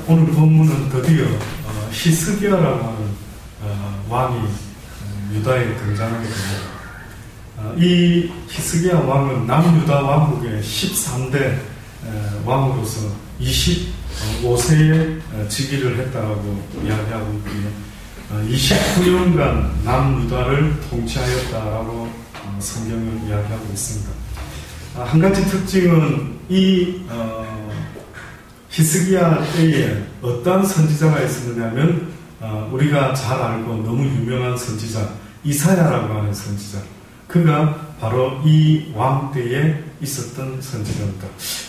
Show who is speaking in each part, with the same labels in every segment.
Speaker 1: 오늘 본문은 드디어 히스기야라고 하는 왕이 유다에 등장하게 됩니다. 이 히스기야 왕은 남유다 왕국의 13대 왕으로서 25세에 즉위를 했다고 이야기하고 있고요. 29년간 남유다를 통치하였다라고 성경을 이야기하고 있습니다. 한 가지 특징은 이 히스기야 때에 어떤 선지자가 있었느냐면 우리가 잘 알고 너무 유명한 선지자 이사야라고 하는 선지자, 그가 바로 이 왕 때에 있었던 선지자입니다.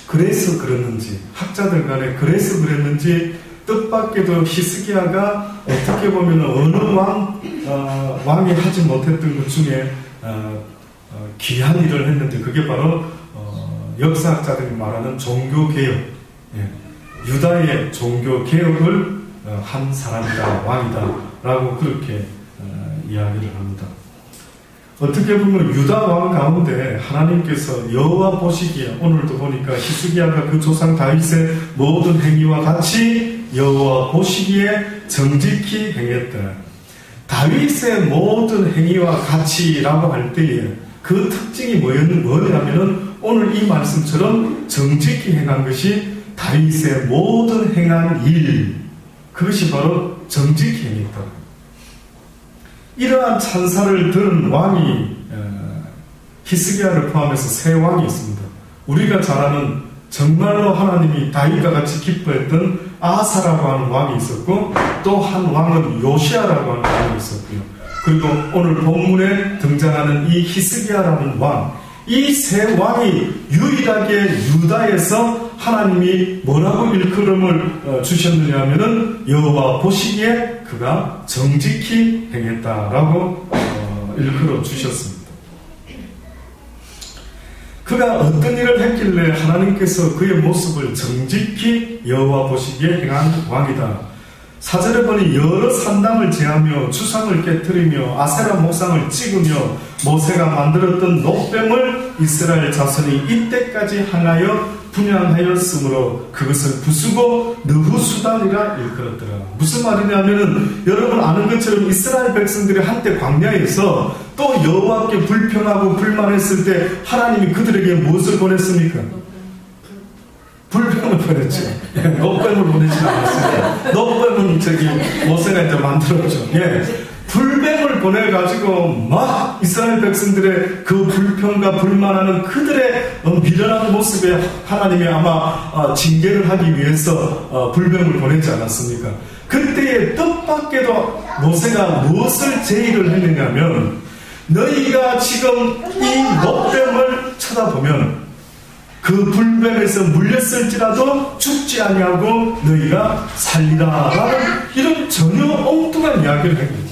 Speaker 1: 그래서 그랬는지, 학자들 간에 그래서 그랬는지 뜻밖에도 히스기야가 어떻게 보면 어느 왕이 하지 못했던 것 중에 귀한 일을 했는데, 그게 바로 역사학자들이 말하는 종교개혁, 유다의 종교개혁을 한 사람이다, 왕이다 라고 그렇게 이야기를 합니다. 어떻게 보면 유다 왕 가운데 하나님께서 여호와 보시기에, 오늘도 보니까 히스기야가 그 조상 다윗의 모든 행위와 같이 여호와 보시기에 정직히 행했다. 다윗의 모든 행위와 같이라고 할 때에 그 특징이 뭐냐면은 오늘 이 말씀처럼 정직히 행한 것이 다윗의 모든 행한 일, 그것이 바로 정직히 행했다. 이러한 찬사를 들은 왕이 히스기야를 포함해서 세 왕이 있습니다. 우리가 잘 아는 정말로 하나님이 다윗과 같이 기뻐했던 아사라고 하는 왕이 있었고, 또 한 왕은 요시아라고 하는 왕이 있었고요. 그리고 오늘 본문에 등장하는 이 히스기야라는 왕, 이 세 왕이 유일하게 유다에서 하나님이 뭐라고 일컬음을 주셨느냐 하면은 여호와 보시기에 그가 정직히 행했다라고 일컬어 주셨습니다. 그가 어떤 일을 했길래 하나님께서 그의 모습을 정직히 여호와 보시기에 행한 왕이다. 4절에 보니 여러 산당을 제하며 주상을 깨뜨리며 아세라 목상을 찍으며 모세가 만들었던 놋뱀을 이스라엘 자손이 이때까지 향하여 분양하였으므로 그것을 부수고 느후수단이라 일컬었더라. 무슨 말이냐면은 여러분 아는 것처럼 이스라엘 백성들이 한때 광야에서 또 여호와께 불평하고 불만했을 때 하나님이 그들에게 무엇을 보냈습니까? 불뱀을 보냈죠. 놋뱀을 보내지 않았어요. 놋뱀은 모세가 이제 만들었죠. 불뱀을 보내가지고 막 이스라엘 백성들의 그 불평과 불만하는 그들의 미련한 모습에 하나님이 아마 징계를 하기 위해서 불뱀을 보내지 않았습니까? 그때에 뜻밖에도 모세가 무엇을 제의를 했느냐면, 너희가 지금 이 놋뱀을 쳐다보면 그 불뱀에서 물렸을지라도 죽지 아니하고 너희가 살리라 라는 이런 전혀 엉뚱한 이야기를 했거든요.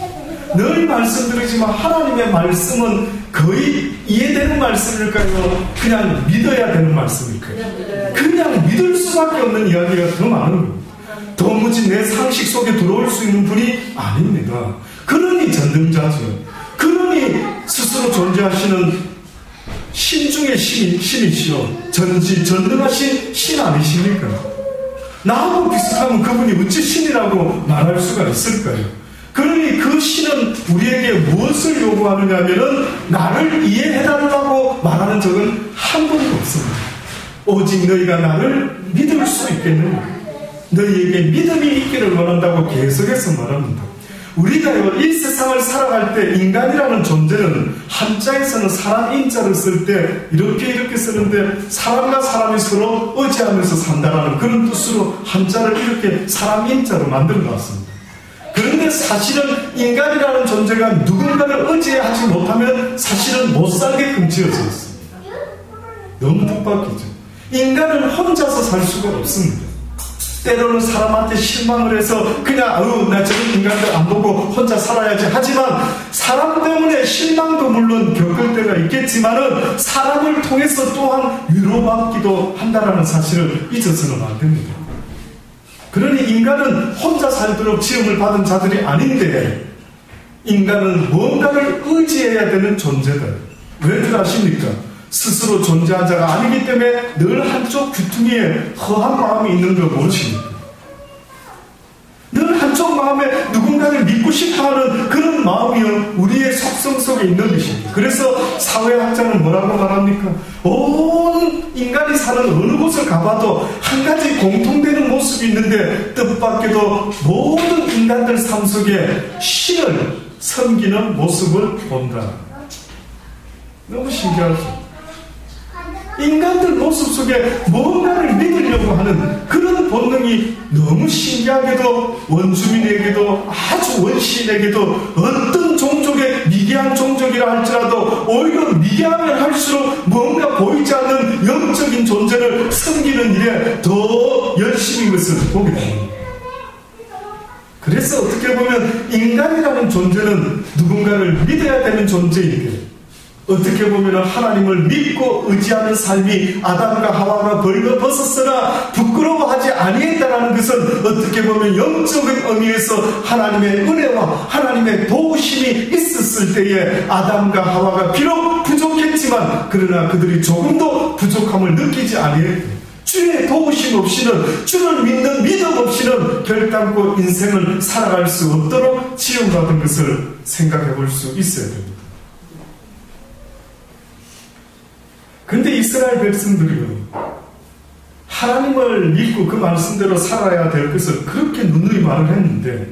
Speaker 1: 늘 말씀드리지만 하나님의 말씀은 거의 이해되는 말씀일까요? 그냥 믿어야 되는 말씀일까요? 그냥 믿을 수밖에 없는 이야기가 더 많은 겁니다. 도무지 내 상식 속에 들어올 수 있는 분이 아닙니다. 그러니 전능자죠. 그러니 스스로 존재하시는 신 중에 신이시오. 전능하신 신 아니십니까? 나하고 비슷하면 그분이 어찌 신이라고 말할 수가 있을까요? 그러니 그 신은 우리에게 무엇을 요구하느냐 하면은 나를 이해해달라고 말하는 적은 한 번도 없습니다. 오직 너희가 나를 믿을 수 있겠느냐, 너희에게 믿음이 있기를 원한다고 계속해서 말합니다. 우리가요, 이 세상을 살아갈 때 인간이라는 존재는 한자에서는 사람 인자를 쓸 때 이렇게 쓰는데, 사람과 사람이 서로 의지하면서 산다라는 그런 뜻으로 한자를 이렇게 사람 인자로 만들어 놨습니다. 그런데 사실은 인간이라는 존재가 누군가를 의지하지 못하면 사실은 못 살게끔 지어져 있습니다. 너무 뜻밖이죠. 인간은 혼자서 살 수가 없습니다. 때로는 사람한테 실망을 해서 그냥 나 저런 인간들 안 보고 혼자 살아야지 하지만, 사람 때문에 실망도 물론 겪을 때가 있겠지만은 사람을 통해서 또한 위로받기도 한다라는 사실을 잊어서는 안 됩니다. 그러니 인간은 혼자 살도록 지음을 받은 자들이 아닌데, 인간은 뭔가를 의지해야 되는 존재들. 왜들 아십니까? 스스로 존재한 자가 아니기 때문에 늘 한쪽 귀퉁이에 허한 마음이 있는 걸 모르십니까? 마음에 누군가를 믿고 싶어하는 그런 마음이요 우리의 속성 속에 있는 것입니다. 그래서 사회학자는 뭐라고 말합니까? 온 인간이 사는 어느 곳을 가봐도 한 가지 공통되는 모습이 있는데 뜻밖에도 모든 인간들 삶 속에 신을 섬기는 모습을 본다. 너무 신기하죠? 인간들 모습 속에 뭔가를 믿으려고 하는 그런 본능이 너무 신기하게도 원주민에게도 아주 원시인에게도 어떤 종족의 미개한 종족이라 할지라도 오히려 미개하면 할수록 뭔가 보이지 않는 영적인 존재를 섬기는 일에 더 열심인 것을 보게 됩니다. 그래서 어떻게 보면 인간이라는 존재는 누군가를 믿어야 되는 존재인데 어떻게 보면 하나님을 믿고 의지하는 삶이 아담과 하와가 벌거벗었으나 부끄러워하지 아니했다는 것은 어떻게 보면 영적인 의미에서 하나님의 은혜와 하나님의 도우심이 있었을 때에 아담과 하와가 비록 부족했지만 그러나 그들이 조금도 부족함을 느끼지 아니했다. 주의 도우심 없이는 주를 믿는 믿음 없이는 결단코 인생을 살아갈 수 없도록 지원받은 것을 생각해 볼 수 있어야 됩니다. 근데 이스라엘 백성들이요 하나님을 믿고 그 말씀대로 살아야 될 것을 그렇게 누누이 말을 했는데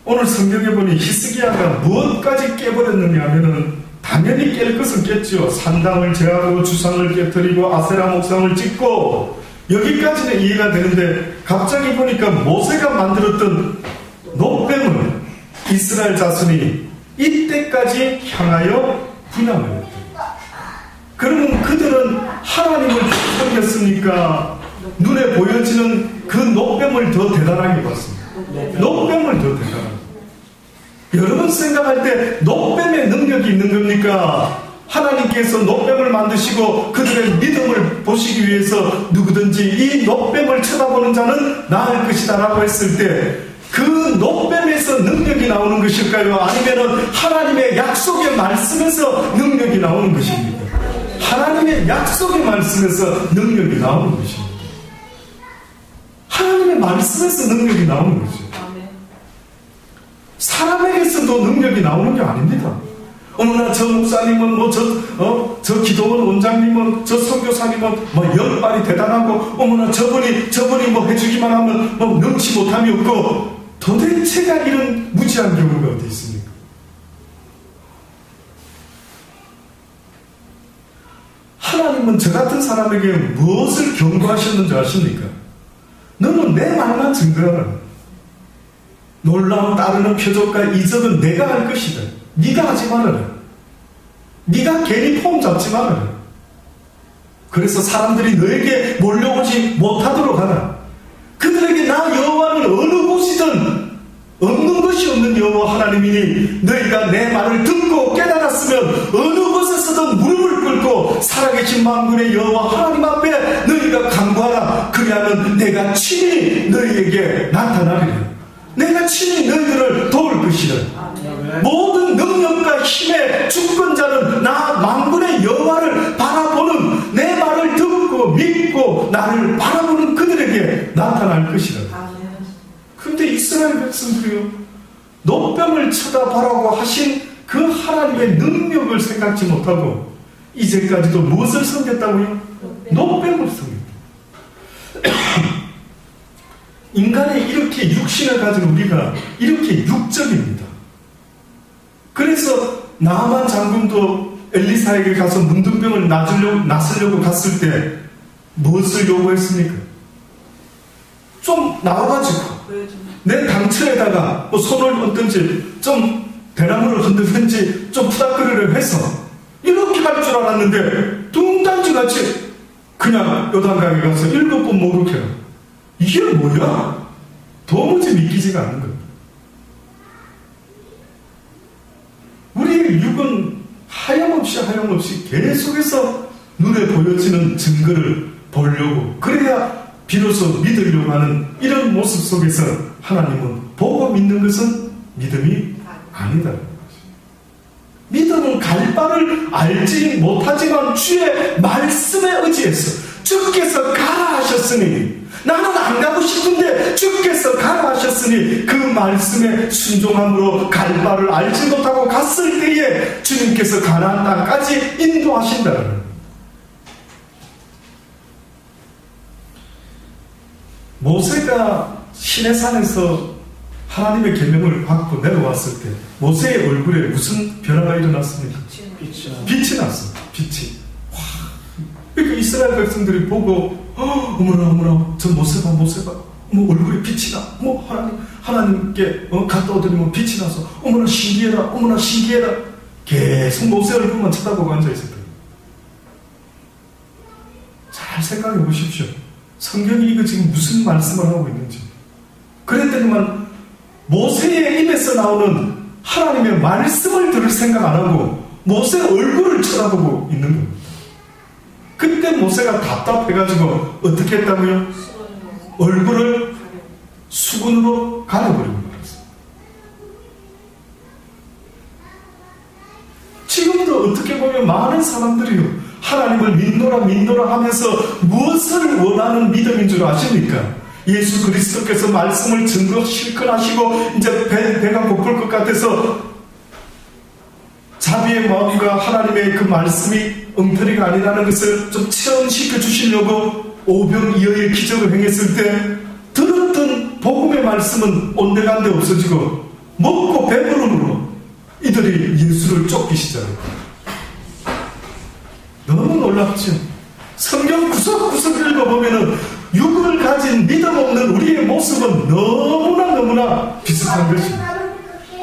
Speaker 1: 오늘 성경에 보니 히스기야가 무엇까지 깨버렸느냐 하면은 당연히 깰 것은 깼죠. 산당을 제하고 주상을 깨뜨리고 아세라 목상을 짓고 여기까지는 이해가 되는데 갑자기 보니까 모세가 만들었던 놋뱀을 이스라엘 자손이 이때까지 향하여 분양을 했다. 그러면 그들은 하나님을 섬겼으니까 눈에 보여지는 그 놋뱀을 더 대단하게 봤습니다. 놋뱀을 더 대단하게. 여러분 생각할 때 놋뱀의 능력이 있는 겁니까? 하나님께서 놋뱀을 만드시고 그들의 믿음을 보시기 위해서 누구든지 이 놋뱀을 쳐다보는 자는 나을 것이다 라고 했을 때 그 놋뱀에서 능력이 나오는 것일까요? 아니면 하나님의 약속의 말씀에서 능력이 나오는 것입니까? 하나님의 약속의 말씀에서 능력이 나오는 것입니다. 하나님의 말씀에서 능력이 나오는 거죠. 사람에게서도 능력이 나오는 게 아닙니다. 어머나 저 목사님은 저 기도원 원장님은 저 선교사님은 연발이 대단하고 어머나 저분이 해주기만 하면 능치 못함이 없고 도대체가 이런 무지한 경우가 어디 있습니까? 하나님은 저 같은 사람에게 무엇을 경고하셨는지 아십니까? 너는 내 말만 증거하라. 놀라움 따르는 표적과 이적은 내가 할 것이다. 네가 하지 말아라. 네가 괜히 폼 잡지 말아라. 그래서 사람들이 너에게 몰려오지 못하도록 하라. 그들에게 나 여호와는 어느 곳이든 없는 것이 없는 여호와 하나님이니 너희가 내 말을 듣고 깨달았으면 어느 곳에서든 무릎을 꿇고 살아계신 만군의 여호와 하나님 앞에 너희가 간구하라. 그리하면 내가 친히 너희에게 나타나리라. 내가 친히 너희들을 도울 것이라. 모든 능력과 힘의 주권자는 나 만군의 여호와를 바라보는 내 말을 듣고 믿고 나를 바라보는 그들에게 나타날 것이라. 그런데 이스라엘 백성들이요 놋뱀을 쳐다보라고 하신 그 하나님의 능력을 생각지 못하고 이제까지도 무엇을 섬겼다고요? 놋뱀을 섬겼다. 인간의 이렇게 육신을 가진 우리가 이렇게 육적입니다. 그래서 나만 장군도 엘리사에게 가서 문둥병을 낫으려고 갔을 때 무엇을 요구했습니까? 좀 나와가지고 내 당처에다가 손을 얹든지 좀 대나무를 흔들든지 좀 푸닥거리를 해서 이렇게 할 줄 알았는데 둥단지같이 그냥 요단강에 가서 7번 목욕해라. 이게 뭐야? 도무지 믿기지가 않는 겁니다. 우리의 육은 하염없이 계속해서 눈에 보여지는 증거를 보려고 그래야 비로소 믿으려고 하는 이런 모습 속에서 하나님은 보고 믿는 것은 믿음이 아니다. 믿음은 갈 바를 알지 못하지만 주의 말씀에 의지해서 주께서 가라 하셨으니 나는 안 가고 싶은데 주께서 가라 하셨으니 있었으니 그 말씀에 순종함으로 갈 바를 알지 못하고 갔을 때에 주님께서 가나안 땅까지 인도하신다는 거예요. 모세가 시내산에서 하나님의 계명을 받고 내려왔을 때 모세의 얼굴에 무슨 변화가 일어났습니까? 빛이 났습니다. 빛이. 와, 그러니까 이스라엘 백성들이 보고 어머나 어머나 저 모세 봐 뭐 얼굴에 빛이 나. 뭐 하나님께 갖다 얻으면 빛이 나서 어머나 신기해라. 계속 모세 얼굴만 쳐다보고 앉아있을 거예요. 잘 생각해 보십시오. 성경이 이거 지금 무슨 말씀을 하고 있는지. 그랬더니만 모세의 입에서 나오는 하나님의 말씀을 들을 생각 안 하고 모세 얼굴을 쳐다보고 있는 겁니다. 그때 모세가 답답해가지고 어떻게 했다고요? 얼굴을 수건으로 가려버리는 거예요. 지금도 어떻게 보면 많은 사람들이요, 하나님을 믿노라 하면서 무엇을 원하는 믿음인 줄 아십니까? 예수 그리스도께서 말씀을 증거 실컷 하시고 이제 배가 고플 것 같아서 자비의 마음과 하나님의 그 말씀이 엉터리가 아니라는 것을 좀 체험시켜 주시려고 오병이어의 기적을 행했을 때 들었던 복음의 말씀은 온데간데 없어지고 먹고 배부름으로 이들이 예수를 쫓기 시작했다. 너무 놀랍죠? 성경 구석구석 읽어보면은 육을 가진 믿음 없는 우리의 모습은 너무나 비슷한 것입니다.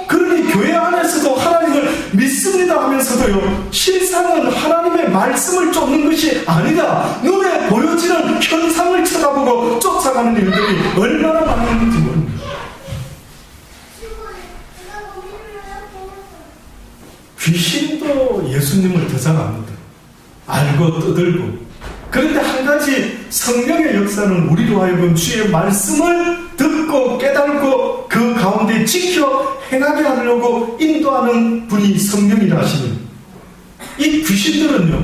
Speaker 1: 그러니 교회 안에서도 하나님을 믿습니다 하면서도요, 실상은 하나님의 말씀을 쫓는 것이 아니다, 눈에 보여지는 현상을 쳐다보고 쫓아가는 일들이 얼마나 많은지 모릅니다. 귀신도 예수님을 더 잘 압니다. 알고 떠들고. 그런데 한 가지 성령의 역사는 우리로 하여금 주의 말씀을 듣고 깨달고 그 가운데 지켜 행하게 하려고 인도하는 분이 성령이라 하시는, 이 귀신들은요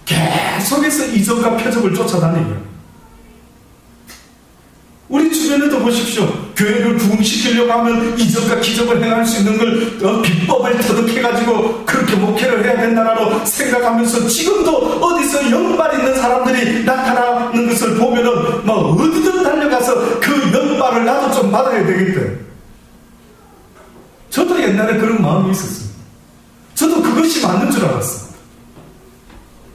Speaker 1: 계속해서 이적과 표적을 쫓아다니고요. 우리 주변에도 보십시오. 교회를 부흥시키려고 하면 이적과 기적을 행할 수 있는 걸 비법을 터득해가지고 그렇게 목회를 해야 된다라고 생각하면서 지금도 어디서 연발 있는 사람들이 나타나는 것을 보면은 막 어디든 달려가서 그 연발을 나도 좀 받아야 되겠다. 저도 옛날에 그런 마음이 있었습니다. 저도 그것이 맞는 줄 알았습니다.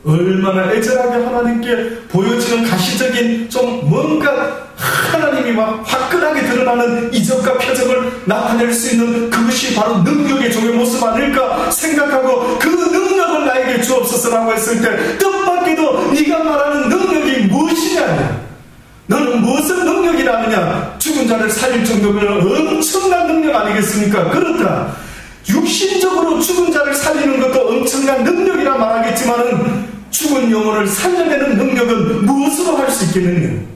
Speaker 1: 얼마나 애절하게 하나님께 보여지는 가시적인 좀 뭔가 하나님이 막 화끈하게 드러나는 이적과 표적을 나타낼 수 있는 그것이 바로 능력의 종의 모습 아닐까 생각하고, 그 능력을 나에게 주옵소서라고 했을 때 뜻밖에도 네가 말하는 능력이 무엇이냐, 너는 무슨 능력이라 하느냐, 죽은 자를 살릴 정도면 엄청난 능력 아니겠습니까? 그렇다. 육신적으로 죽은 자를 살리는 것도 엄청난 능력이라 말하겠지만은 죽은 영혼을 살려내는 능력은 무엇으로 할 수 있겠느냐?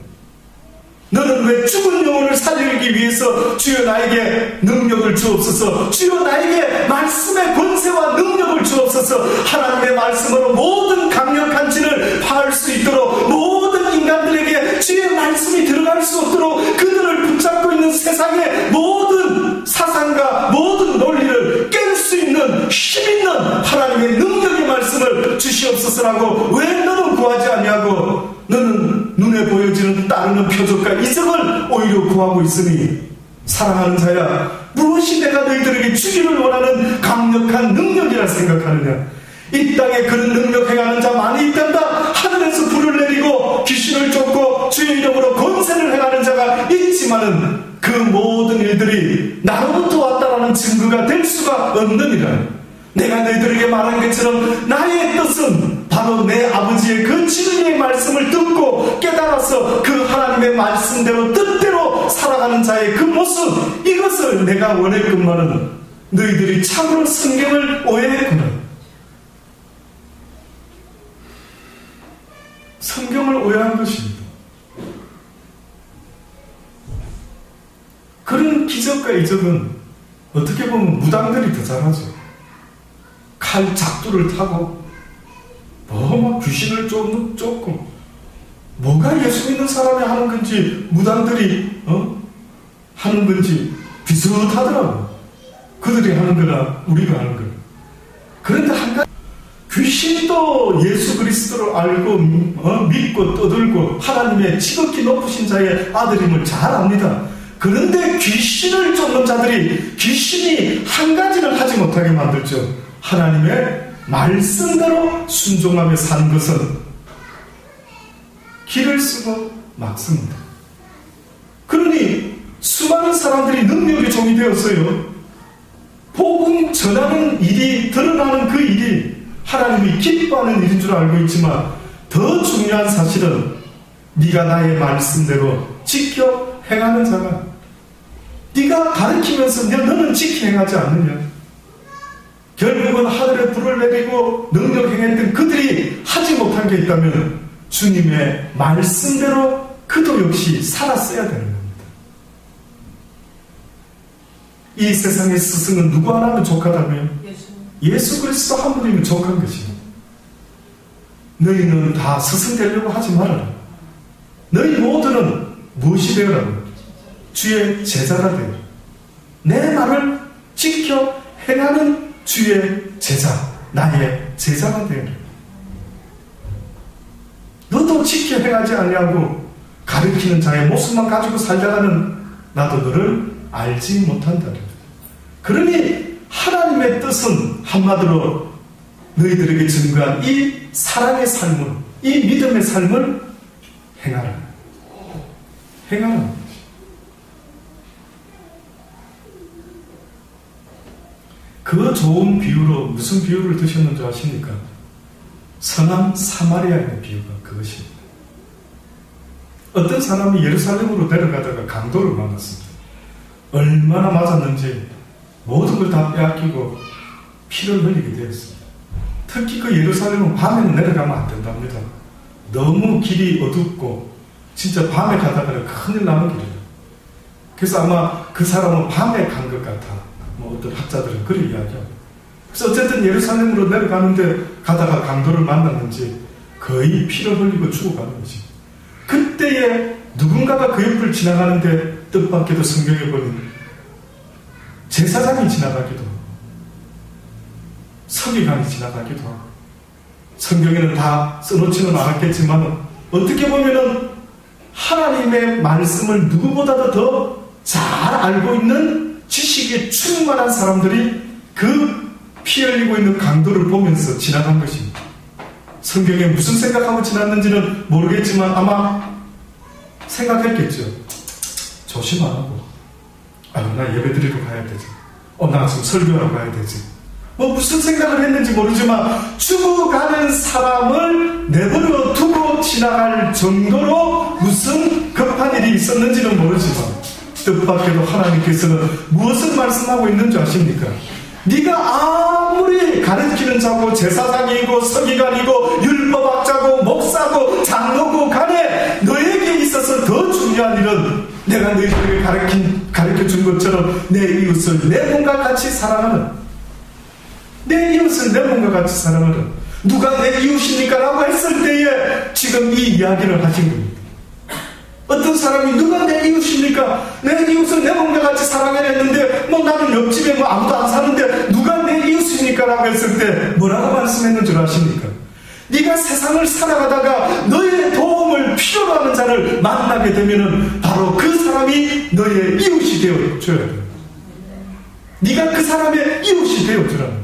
Speaker 1: 너는 왜 죽은 영혼을 살리기 위해서 주여 나에게 능력을 주옵소서, 주여 나에게 말씀의 권세와 능력을 주옵소서, 하나님의 말씀으로 모든 강력한 진을 파할 수 있도록, 모든 인간들에게 주의 말씀이 들어갈 수 없도록 그들을 붙잡고 있는 세상의 모든 사상과 모든 논리를 깰 수 있는 힘 있는 하나님의 능력의 말씀을 주시옵소서라고 왜 너는 구하지 아니하고 너는 눈에 보여지는 따르는 표적과 이적을 오히려 구하고 있으니, 사랑하는 자야, 무엇이 내가 너희들에게 주기를 원하는 강력한 능력이라 생각하느냐? 이 땅에 그런 능력 행하는 자 많이 있단다. 하늘에서 불을 내리고 귀신을 쫓고 주의 이름으로 권세를 행하는 자가 있지만은 그 모든 일들이 나로부터 왔다라는 증거가 될 수가 없느니라. 내가 너희들에게 말한 것처럼 나의 뜻은 바로 내 아버지의 그 진리의 말씀을 듣고 깨달아서 그 하나님의 말씀대로 뜻대로 살아가는 자의 그 모습, 이것을 내가 원했건만은 너희들이 참으로 성경을 오해했구나. 성경을 오해한 것입니다. 그런 기적과 이적은 어떻게 보면 무당들이 더 잘하죠. 칼 작두를 타고 막 귀신을 쫓고 뭐가 예수 믿는 사람이 하는 건지 무당들이 하는 건지 비슷하더라고. 그들이 하는 거나 우리가 하는 거. 그런데 한 가지, 귀신도 예수 그리스도를 알고 믿고 떠들고 하나님의 지극히 높으신 자의 아들임을 잘 압니다. 그런데 귀신을 쫓는 자들이 귀신이 한 가지를 하지 못하게 만들죠. 하나님의 말씀대로 순종하며 사는 것은 길을 쓰고 막습니다. 그러니 수많은 사람들이 능력의 종이 되었어요. 복음 전하는 일이, 드러나는 그 일이 하나님이 기뻐하는 일인 줄 알고 있지만 더 중요한 사실은 네가 나의 말씀대로 지켜 행하는 자가, 네가 가르치면서 너는 지켜 행하지 않느냐. 결국은 하늘에 불을 내리고 능력 행했던 그들이 하지 못한 게 있다면 주님의 말씀대로 그도 역시 살았어야 되는 겁니다. 이 세상의 스승은 누구 하나면 족하다면 예수 그리스도 한 분이면 족한 것입니다. 너희는 다 스승 되려고 하지 말아라. 너희 모두는 무엇이 되어라고? 주의 제자가 되어라. 내 말을 지켜 행하는 주의 제자, 나의 제자가 되어라. 너도 지켜 행하지 아니하고 가르치는 자의 모습만 가지고 살다가는 나도 너를 알지 못한다. 그러니 하나님의 뜻은 한마디로 너희들에게 증거한 이 사랑의 삶을, 이 믿음의 삶을 행하라. 행하라. 그 좋은 비유로 무슨 비유를 드셨는지 아십니까? 선한 사마리아인의 비유가 그것입니다. 어떤 사람이 예루살렘으로 내려가다가 강도를 만났습니다. 얼마나 맞았는지 모든 걸 다 빼앗기고 피를 흘리게 되었습니다. 특히 그 예루살렘은 밤에는 내려가면 안 된답니다. 너무 길이 어둡고 진짜 밤에 가다가는 큰일 나는 길이에요. 그래서 아마 그 사람은 밤에 간 것 같아. 뭐 어떤 학자들은 그렇게 이야기하고. 그래서 어쨌든 예루살렘으로 내려가는데 가다가 강도를 만났는지 거의 피를 흘리고 죽어가는 거지. 그때에 누군가가 그 옆을 지나가는데 뜻밖에도 성경에 보니 제사장이 지나가기도 하고 서기관이 지나가기도 하고, 성경에는 다 써놓지는 않았겠지만 어떻게 보면은 하나님의 말씀을 누구보다도 더 잘 알고 있는 지식에 충만한 사람들이 그 피 흘리고 있는 강도를 보면서 지나간 것입니다. 성경에 무슨 생각하고 지났는지는 모르겠지만 아마 생각했겠죠. 조심 안 하고, 나 예배 드리러 가야 되지. 나 지금 설교하러 가야 되지. 뭐 무슨 생각을 했는지 모르지만 죽어가는 사람을 내버려 두고 지나갈 정도로 무슨 급한 일이 있었는지는 모르지만 뜻밖에도 하나님께서는 무엇을 말씀하고 있는 줄 아십니까? 네가 아무리 가르치는 자고 제사장이고 서기관이고 율법학자고 목사고 장로고 간에 너에게 있어서 더 중요한 일은 내가 너희들에게 가르쳐준 것처럼 내 이웃을 내 몸과 같이 사랑하는, 내 이웃을 내 몸과 같이 사랑하는, 누가 내 이웃입니까? 라고 했을 때에 지금 이 이야기를 하신 겁니다. 어떤 사람이 누가 내 이웃입니까? 내 이웃을 내 몸과 같이 사랑해야 했는데 뭐 나는 옆집에 뭐 아무도 안 사는데 누가 내 이웃입니까? 라고 했을 때 뭐라고 말씀했는 줄 아십니까? 네가 세상을 살아가다가 너의 도움을 필요로 하는 자를 만나게 되면은 바로 그 사람이 너의 이웃이 되어줘야 돼. 네가 그 사람의 이웃이 되어주라는 거야.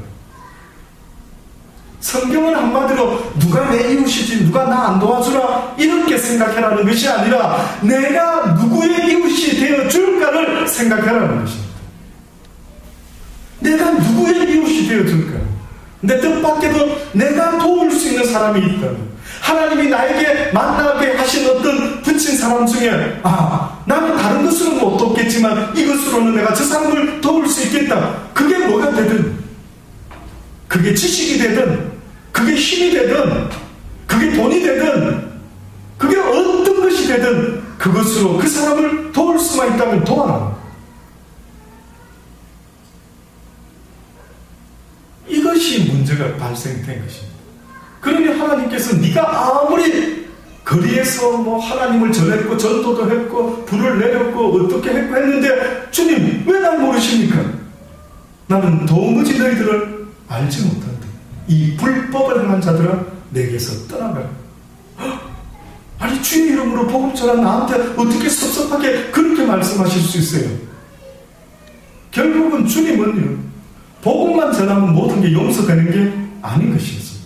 Speaker 1: 성경은 한마디로 누가 내 이웃이지 누가 나 안 도와주라 이렇게 생각해라는 것이 아니라 내가 누구의 이웃이 되어줄까를 생각해라는 것입니다. 내가 누구의 이웃이 되어줄까? 내 뜻밖에도 내가 도울 수 있는 사람이 있다면, 하나님이 나에게 만나게 하신 어떤 붙인 사람 중에 나는 다른 것으로는 못 돕겠지만 이것으로는 내가 저 사람을 도울 수 있겠다. 그게 뭐가 되든, 그게 지식이 되든 그게 힘이 되든 그게 돈이 되든 그게 어떤 것이 되든 그것으로 그 사람을 도울 수만 있다면 도와라. 이것이 문제가 발생된 것입니다. 그러니 하나님께서 네가 아무리 거리에서 뭐 하나님을 전했고 전도도 했고 불을 내렸고 어떻게 했고 했는데 주님 왜 날 모르십니까? 나는 도무지 너희들을 알지 못한다. 이 불법을 행한 자들아 내게서 떠나가라. 아니 주의 이름으로 복음 전한 나한테 어떻게 섭섭하게 그렇게 말씀하실 수 있어요? 결국은 주님은요 복음만 전하면 모든 게 용서되는 게 아닌 것이었습니다.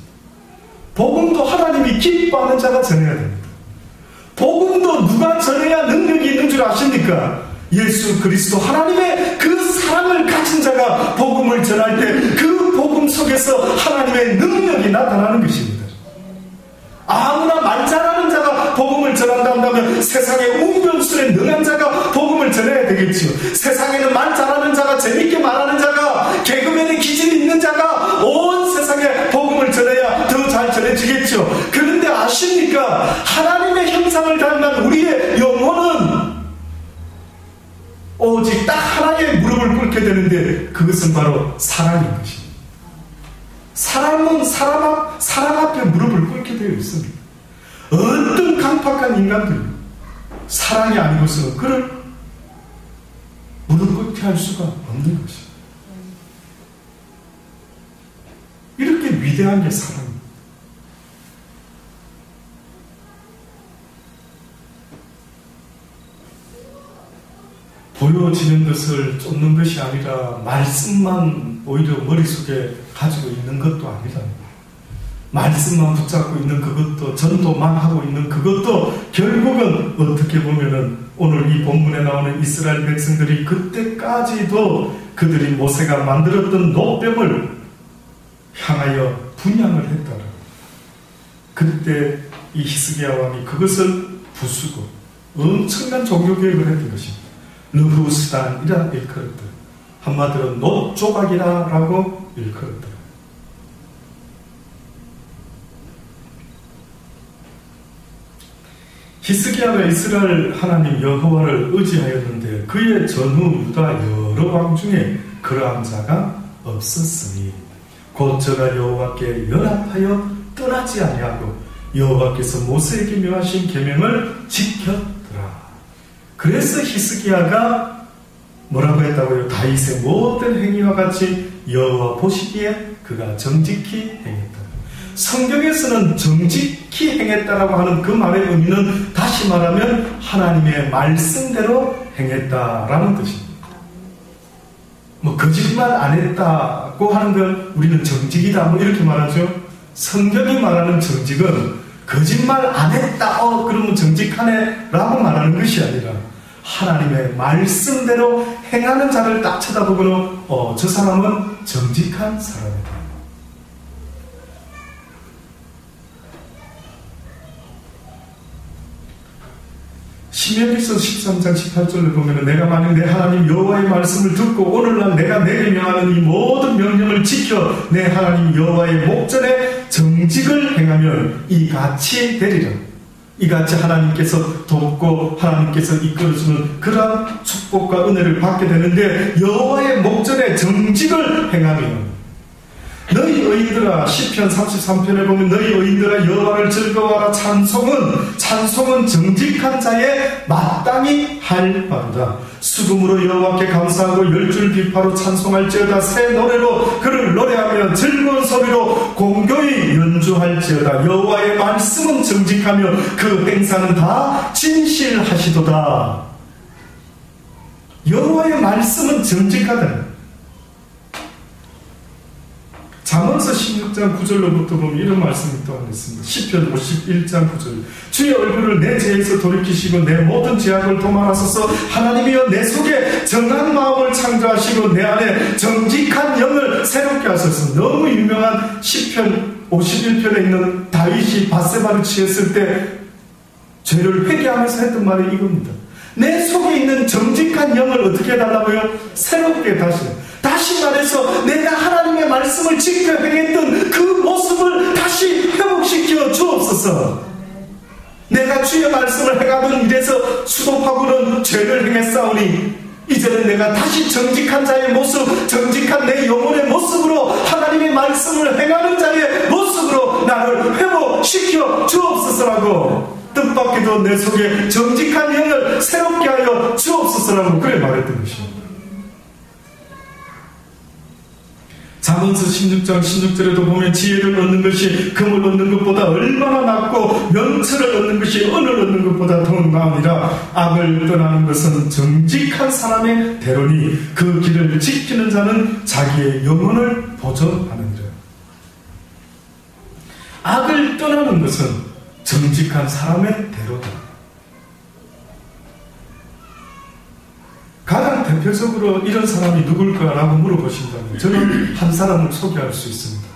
Speaker 1: 복음도 하나님이 기뻐하는 자가 전해야 됩니다. 복음도 누가 전해야 능력이 있는 줄 아십니까? 예수 그리스도 하나님의 그 사랑을 가진 자가 복음을 전할 때 그 복음 속에서 하나님의 능력이 나타나는 것입니다. 아무나 말 잘하는 자가 복음을 전한다 한다면 세상에 웅변술에 능한 자가 복음을 전해야 되겠지요. 세상에는 말 잘하는 자가, 재밌게 말하는 자가, 개그맨의 기질이 있는 자가 온 세상에 복음을 전해야 더 잘 전해지겠죠. 그런데 아십니까? 하나님의 형상을 닮은 우리의 영혼은 오직 딱 하나의 무릎을 꿇게 되는데 그것은 바로 사랑인 것입니다. 사람은 사람 앞에 무릎을 꿇게 되어 있습니다. 어떤 강팍한 인간들 사랑이 아니고서는 그를 무릎 꿇게 할 수가 없는 것입니다. 이렇게 위대한 게 사랑입니다. 보여지는 것을 쫓는 것이 아니라 말씀만 오히려 머릿속에 가지고 있는 것도 아니다. 말씀만 붙잡고 있는 그것도, 전도만 하고 있는 그것도 결국은 어떻게 보면은 오늘 이 본문에 나오는 이스라엘 백성들이 그때까지도 그들이 모세가 만들었던 노뱀을 향하여 분향을 했다라. 그때 이 히스기야 왕이 그것을 부수고 엄청난 종교개혁을 했던 것입니다. 르후스단이라 일컬었다. 한마디로 노조각이라고 일컬었다. 히스기야가 이스라엘 하나님 여호와를 의지하였는데 그의 전후 유다 여러 왕 중에 그러한 자가 없었으니 곧 저가 여호와께 연합하여 떠나지 아니하고 여호와께서 모세에게 명하신 계명을 지켰더라. 그래서 히스기야가 뭐라고 했다고요? 다윗의 모든 행위와 같이 여호와 보시기에 그가 정직히 행했다. 성경에서는 정직히 행했다라고 하는 그 말의 의미는 다시 말하면 하나님의 말씀대로 행했다라는 뜻입니다. 뭐 거짓말 안 했다고 하는 걸 우리는 정직이다 뭐 이렇게 말하죠. 성경이 말하는 정직은 거짓말 안 했다 그러면 정직하네 라고 말하는 것이 아니라 하나님의 말씀대로 행하는 자를 딱 쳐다보고는 저 사람은 정직한 사람이다. 시므야기서 13장 18절을 보면 내가 만약 내 하나님 여호와의 말씀을 듣고 오늘날 내가 내게 명하는 이 모든 명령을 지켜 내 하나님 여호와의 목전에 정직을 행하면 이같이 되리라. 이같이 하나님께서 돕고 하나님께서 이끌어주는 그러한 축복과 은혜를 받게 되는데 정직을 목전에 정직을 행하면 너희 의인들아 시편 33편에 보면 너희 의인들아 여호와를 즐거워하라. 찬송은 정직한 자의 마땅히 할 바로다. 수금으로 여호와께 감사하고 열줄 비파로 찬송할지어다. 새 노래로 그를 노래하며 즐거운 소리로 공교히 연주할지어다. 여호와의 말씀은 정직하며 그 행사는 다 진실하시도다. 여호와의 말씀은 정직하다. 잠언서 16장 9절로부터 보면 이런 말씀이 또한 있습니다. 시편 51장 9절 주의 얼굴을 내 죄에서 돌이키시고 내 모든 죄악을 도말하소서. 하나님이여 내 속에 정한 마음을 창조하시고 내 안에 정직한 영을 새롭게 하소서. 너무 유명한 시편 51편에 있는 다윗이 밧세바를 취했을 때 죄를 회개하면서 했던 말이 이겁니다. 내 속에 있는 정직한 영을 어떻게 해달라고요? 새롭게 다시 말해서 내가 하나님의 말씀을 지켜 행했던 그 모습을 다시 회복시켜 주옵소서. 내가 주의 말씀을 행하던 일에서 수도파고는 죄를 행했사오니 이제는 내가 다시 정직한 자의 모습, 정직한 내 영혼의 모습으로 하나님의 말씀을 행하는 자의 모습으로 나를 회복시켜 주옵소서라고 뜻밖에도 내 속에 정직한 영을 새롭게 하여 주옵소서라고 그래 말했던 것입니다. 잠언서 16장 16절에도 보면 지혜를 얻는 것이 금을 얻는 것보다 얼마나 낫고 명철을 얻는 것이 은을 얻는 것보다 더욱 나으니라. 악을 떠나는 것은 정직한 사람의 대로니 그 길을 지키는 자는 자기의 영혼을 보존하느니라. 악을 떠나는 것은 정직한 사람의 대로다. 가장 대표적으로 이런 사람이 누굴까라고 물어보신다면 저는 한 사람을 소개할 수 있습니다.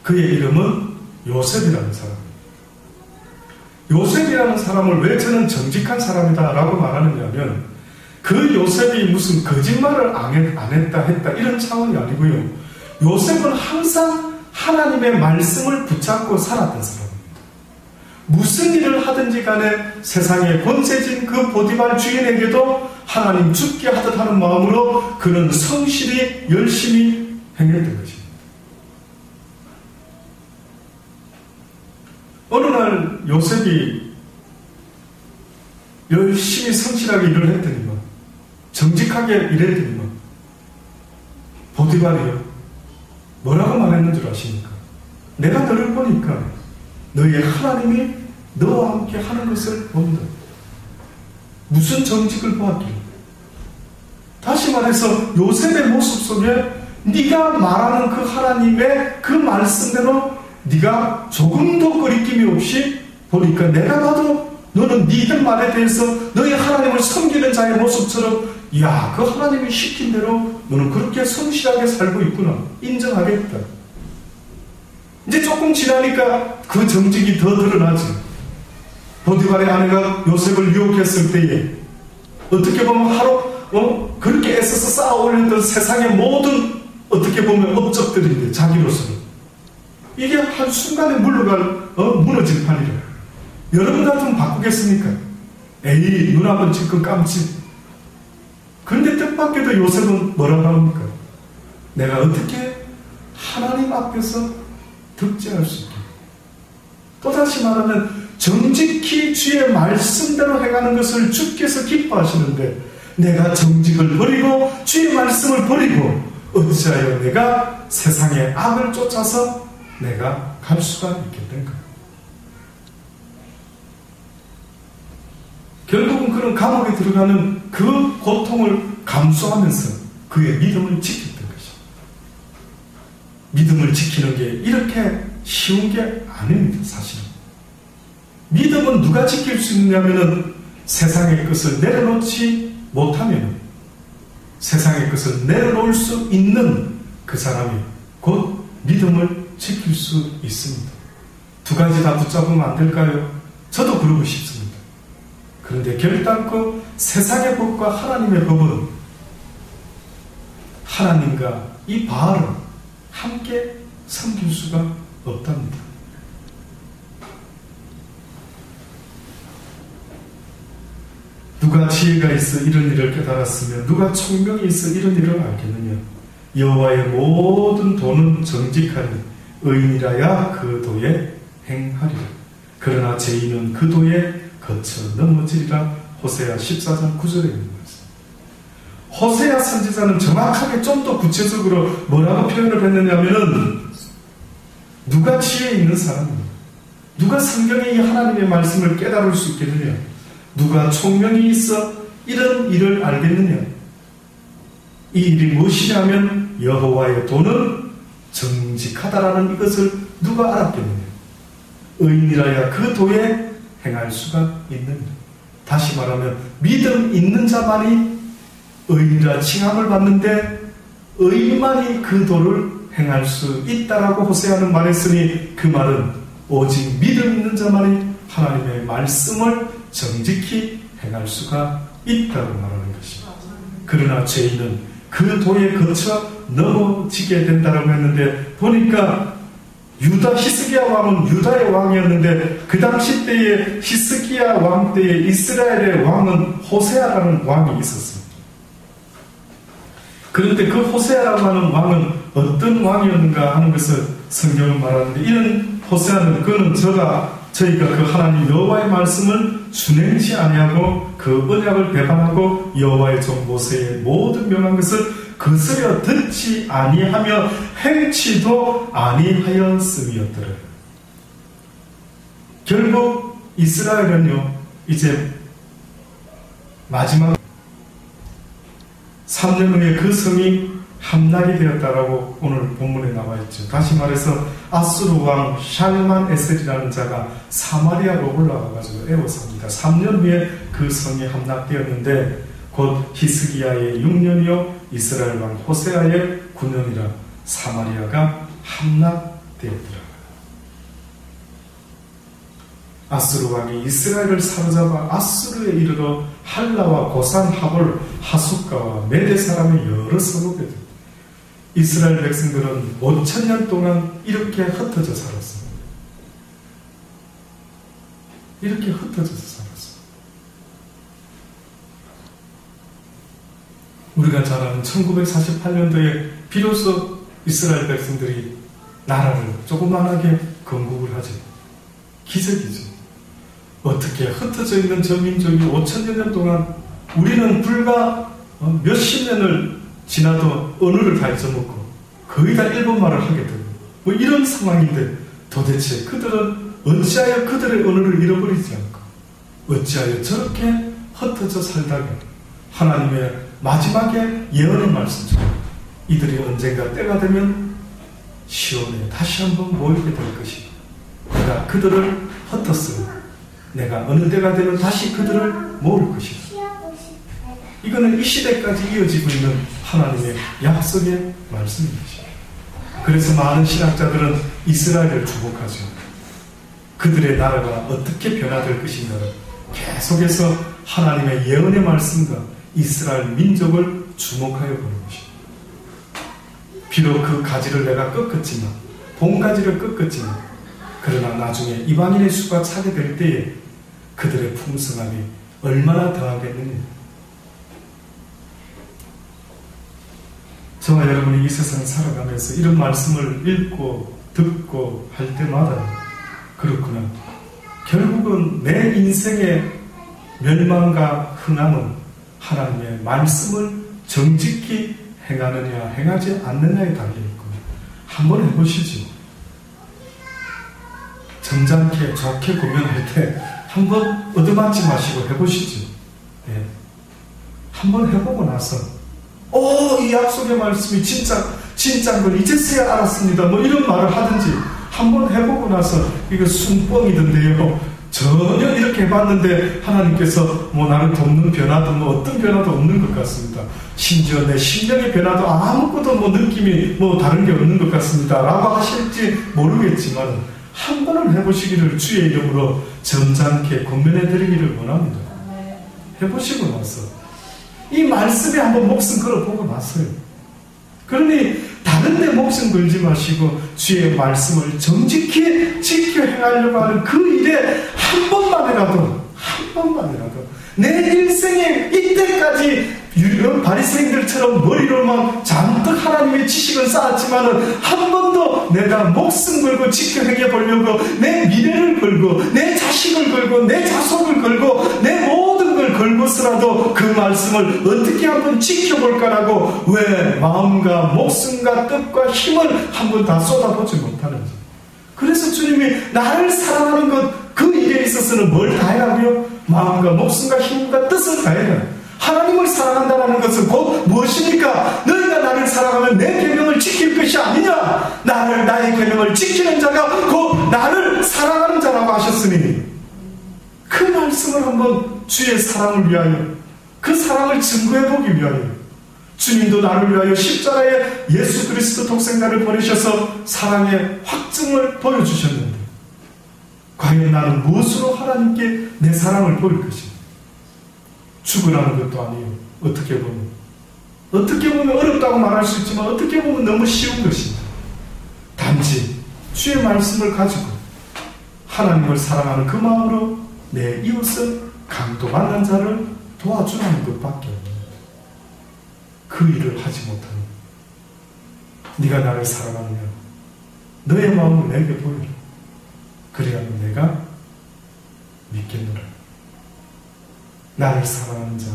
Speaker 1: 그의 이름은 요셉이라는 사람. 요셉이라는 사람을 왜 저는 정직한 사람이다 라고 말하느냐 하면 그 요셉이 무슨 거짓말을 안 했다 이런 차원이 아니고요. 요셉은 항상 하나님의 말씀을 붙잡고 살았던 사람입니다. 무슨 일을 하든지 간에 세상에 권세진 그 보디발 주인에게도 하나님 죽게 하듯 하는 마음으로 그는 성실히 열심히 행했던 것입니다. 어느 날 요셉이 열심히 성실하게 일을 했더니만 정직하게 일했더니만 보디발이요 뭐라고 말했는 줄 아십니까? 내가 너를 보니까 너의 하나님이 너와 함께 하는 것을 본다. 무슨 정직을 보았길래? 다시 말해서 요셉의 모습 속에 네가 말하는 그 하나님의 그 말씀대로 네가 조금도 거리낌이 없이 보니까 내가 봐도 너는 네들 말에 대해서 너의 하나님을 섬기는 자의 모습처럼 야, 그 하나님이 시킨 대로 너는 그렇게 성실하게 살고 있구나 인정하겠다. 이제 조금 지나니까 그 정직이 더 드러나지. 보디발의 아내가 요셉을 유혹했을 때에 어떻게 보면 하루 그렇게 애써서 쌓아 올렸던 세상의 모든 어떻게 보면 업적들인데 자기로서는 이게 한순간에 무너질 판이라. 여러분 같으면 바꾸겠습니까? 에이 눈 한번 지금 깜지. 그런데 뜻밖에도 요셉은 뭐라고 합니까? 내가 어떻게 하나님 앞에서 득제할 수 있게. 또다시 말하면 정직히 주의 말씀대로 행하는 것을 주께서 기뻐하시는데 내가 정직을 버리고 주의 말씀을 버리고 어찌하여 내가 세상의 악을 쫓아서 내가 갈 수가 있겠는가. 결국은 그런 감옥에 들어가는 그 고통을 감수하면서 그의 믿음을 지켰던 것입니다. 믿음을 지키는 게 이렇게 쉬운 게 아닙니다. 사실은 믿음은 누가 지킬 수 있느냐면은 세상의 것을 내려놓지 못하면 세상의 것을 내려놓을 수 있는 그 사람이 곧 믿음을 지킬 수 있습니다. 두 가지 다 붙잡으면 안 될까요? 저도 그러고 싶습니다. 그런데 결단코 세상의 법과 하나님의 법은 하나님과 이 바알은 함께 섬길 수가 없답니다. 누가 지혜가 있어 이런 일을 깨달았으며 누가 총명이 있어 이런 일을 알겠느냐. 여호와의 모든 도는 정직하니 의인이라야 그 도에 행하리라. 그러나 죄인은 그 도에 거쳐 넘어지리라. 호세아 14장 9절에 있는 말씀. 호세아 선지자는 정확하게 좀 더 구체적으로 뭐라고 표현을 했느냐면은 누가 지혜 있는 사람입니다. 누가 성경의 이 하나님의 말씀을 깨달을 수 있겠느냐. 누가 총명이 있어 이런 일을 알겠느냐. 이 일이 무엇이냐면 여호와의 도는 정직하다라는 이것을 누가 알았겠느냐. 의인이라야 그 도에 행할 수가 있느냐. 다시 말하면 믿음 있는 자만이 의인이라 칭함을 받는데 의인만이 그 도를 행할 수 있다라고 호세아는 말했으니 그 말은 오직 믿음 있는 자만이 하나님의 말씀을 정직히 행할 수가 있다고 말하는 것입니다. 그러나 죄인은 그 도에 거쳐 넘어지게 된다고 했는데 보니까 유다 히스기야 왕은 유다의 왕이었는데 그 당시 때에 히스기야 왕 때에 이스라엘의 왕은 호세아라는 왕이 있었습니다. 그런데 그 호세아라고 하는 왕은 어떤 왕이었는가 하는 것을 성경은 말하는데 이런 호세아는 그는 저가 저희가 그 하나님 여호와의 말씀을 준행치 아니하고 그 언약을 배반하고 여호와의 종 모세의 모든 명한 것을 거스려 듣지 아니하며 행치도 아니하였음이었더라. 결국 이스라엘은요, 이제 마지막 3년 후에 그 성이 함락이 되었다라고 오늘 본문에 나와 있죠. 다시 말해서 아수르 왕 샬만 에셀이라는 자가 사마리아로 올라가가지고 애워쌉니다. 3년 후에 그 성이 함락되었는데 곧 히스기야의 6년이요 이스라엘 왕 호세아의 9년이라 사마리아가 함락되었더라. 아수르 왕이 이스라엘을 사로잡아 아수르에 이르러 할라와 고산, 하볼, 하숫가와 메대 사람의 여러 서국에 들 이스라엘 백성들은 5,000년 동안 이렇게 흩어져 살았습니다. 이렇게 흩어져서 살았습니다. 우리가 잘 아는 1948년도에 비로소 이스라엘 백성들이 나라를 조그만하게 건국을 하죠. 기적이죠. 어떻게 흩어져 있는 저 민족이 5,000여 년 동안 우리는 불과 몇십 년을 지나도 언어를 다 잊어먹고 거의 다 일본말을 하게 되고 뭐 이런 상황인데 도대체 그들은 어찌하여 그들의 언어를 잃어버리지 않고 어찌하여 저렇게 흩어져 살다가 하나님의 마지막에 예언의 말씀처럼 이들이 언젠가 때가 되면 시온에 다시 한번 모이게 될 것이고 내가 그들을 흩었으니 내가 어느 때가 되면 다시 그들을 모을 것이다. 이거는 이 시대까지 이어지고 있는 하나님의 약속의 말씀입니다. 그래서 많은 신학자들은 이스라엘을 주목하죠. 그들의 나라가 어떻게 변화될 것인가를 계속해서 하나님의 예언의 말씀과 이스라엘 민족을 주목하여 보는 것입니다. 비록 그 가지를 내가 꺾었지만 본 가지를 꺾었지만 그러나 나중에 이방인의 수가 차게 될 때에 그들의 풍성함이 얼마나 더하겠느냐. 저와 여러분이 이 세상을 살아가면서 이런 말씀을 읽고 듣고 할 때마다 그렇구나. 결국은 내 인생의 멸망과 흥함은 하나님의 말씀을 정직히 행하느냐 행하지 않느냐에 달려있고 한번 해보시죠. 점잖게 좋게 고민할 때 한번 얻어맞지 마시고 해보시죠. 네. 한번 해보고 나서 이 약속의 말씀이 진짜인 걸 이제서야 알았습니다. 뭐 이런 말을 하든지 한번 해보고 나서 이거 순뻥이던데요. 전혀 이렇게 해봤는데 하나님께서 뭐 나를 돕는 변화도 뭐 어떤 변화도 없는 것 같습니다. 심지어 내 심령의 변화도 아무것도 뭐 느낌이 뭐 다른 게 없는 것 같습니다. 라고 하실지 모르겠지만 한 번은 해보시기를 주의 이름으로 점잖게 권면해 드리기를 원합니다. 해보시고 나서 이 말씀에 한번 목숨 걸어보고 나서요. 그러니 다른 데 목숨 걸지 마시고 주의 말씀을 정직히 지켜 행하려고 하는 그 일에 한 번만이라도 내 일생에 이때까지 바리새인들처럼 머리로만 잔뜩 하나님의 지식을 쌓았지만은 한 번도 내가 목숨 걸고 지켜 행해보려고 내 미래를 걸고 내 자식을 걸고 내 자손을 걸고 내 모든 걸 걸고서라도 그 말씀을 어떻게 한번 지켜볼까라고 왜 마음과 목숨과 뜻과 힘을 한번 다 쏟아보지 못하는지. 그래서 주님이 나를 사랑하는 것 그 일에 있어서는 뭘 다해라고요? 마음과 목숨과 힘과 뜻을 다해라. 하나님을 사랑한다는 것은 곧 무엇입니까? 너희가 나를 사랑하면 내 계명을 지킬 것이 아니냐. 나의 계명을 지키는 자가 곧 나를 사랑하는 자라고 하셨으니 그 말씀을 한번 주의 사랑을 위하여 그 사랑을 증거해보기 위하여 주님도 나를 위하여 십자가에 예수 그리스도 독생자를 보내셔서 사랑의 확증을 보여주셨는데 과연 나는 무엇으로 하나님께 내 사랑을 보일 것인가? 죽으라는 것도 아니에요. 어떻게 보면 어렵다고 말할 수 있지만 어떻게 보면 너무 쉬운 것입니다. 단지 주의 말씀을 가지고 하나님을 사랑하는 그 마음으로 내 이웃을 강도 만난 자를 도와주라는 것밖에 없습니다. 그 일을 하지 못하니 네가 나를 사랑하느냐 너의 마음을 내게 보여라. 그래야만 내가 믿겠노라. 나를 사랑하는 자,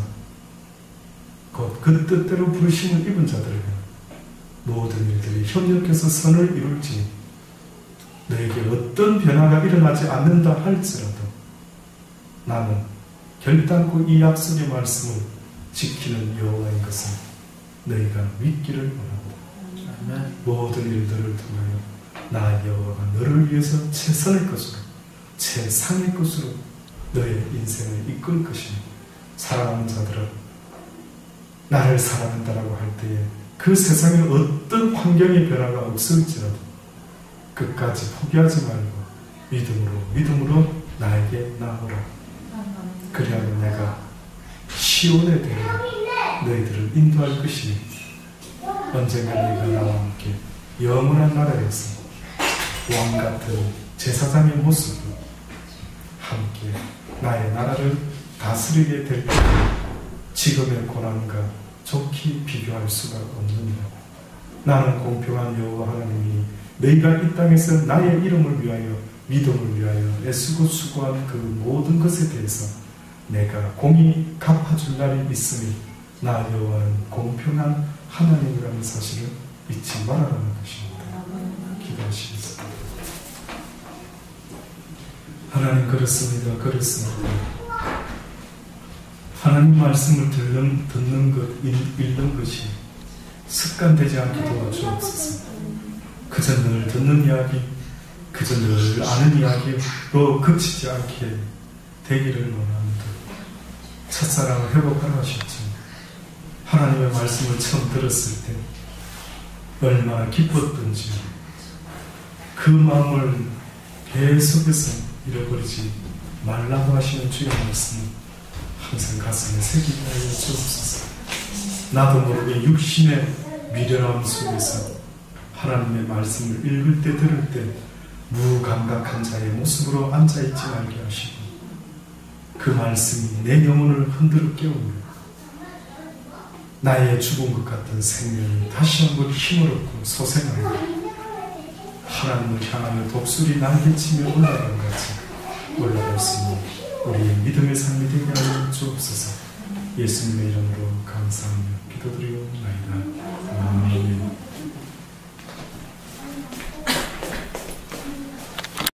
Speaker 1: 곧 그 뜻대로 부르심을 입은 자들에게 모든 일들이 협력해서 선을 이룰지 너에게 어떤 변화가 일어나지 않는다 할지라도 나는 결단코 이 약속의 말씀을 지키는 여호와인 것을 너희가 믿기를 원한다. 모든 일들을 통하여 나 여호와가 너를 위해서 최선의 것으로 최상의 것으로 너의 인생을 이끌 것이니 사랑하는 자들아, 나를 사랑한다라고 할 때에 그 세상에 어떤 환경의 변화가 없을지라도 끝까지 포기하지 말고 믿음으로 나에게 나오라. 그리하면 내가 시온에 대하여 너희들을 인도할 것이니 언젠가 너희가 나와 함께 영원한 나라에서 왕같은 제사장의 모습으로 함께 나의 나라를 다스리게 될 때 지금의 고난과 좋게 비교할 수가 없느니라. 나는 공평한 여호와 하나님이 너희가 이 땅에서 나의 이름을 위하여 믿음을 위하여 애쓰고 수고한 그 모든 것에 대해서 내가 공히 갚아줄 날이 있으니 나 여호와는 공평한 하나님이라는 사실을 잊지 말아라는 것입니다. 기도하시겠습니다. 하나님, 그렇습니다. 하나님 말씀을 듣는 것, 읽는 것이 습관되지 않게 도와주옵소서. 그저 늘 듣는 이야기, 그저 늘 아는 이야기로 그치지 않게 되기를 원합니다. 첫사랑을 회복하라 하셨죠. 하나님의 말씀을 처음 들었을 때 얼마나 기뻤던지 그 마음을 계속해서 잃어버리지 말라고 하시는 주의 말씀을 항상 가슴에 새기게 하여 주옵소서. 나도 모르게 육신의 미련함 속에서 하나님의 말씀을 읽을 때 들을 때 무감각한 자의 모습으로 앉아있지 말게 하시고 그 말씀이 내 영혼을 흔들어 깨우며 나의 죽은 것 같은 생명이 다시 한번 힘을 얻고 소생하며 하나님을 향하여 독수리 날개치며 올라간 같이 올라갈 수 있는 우리의 믿음의 삶이 되게 하여 주옵소서. 예수님의 이름으로 감사하며 기도드리옵나이다. 아멘.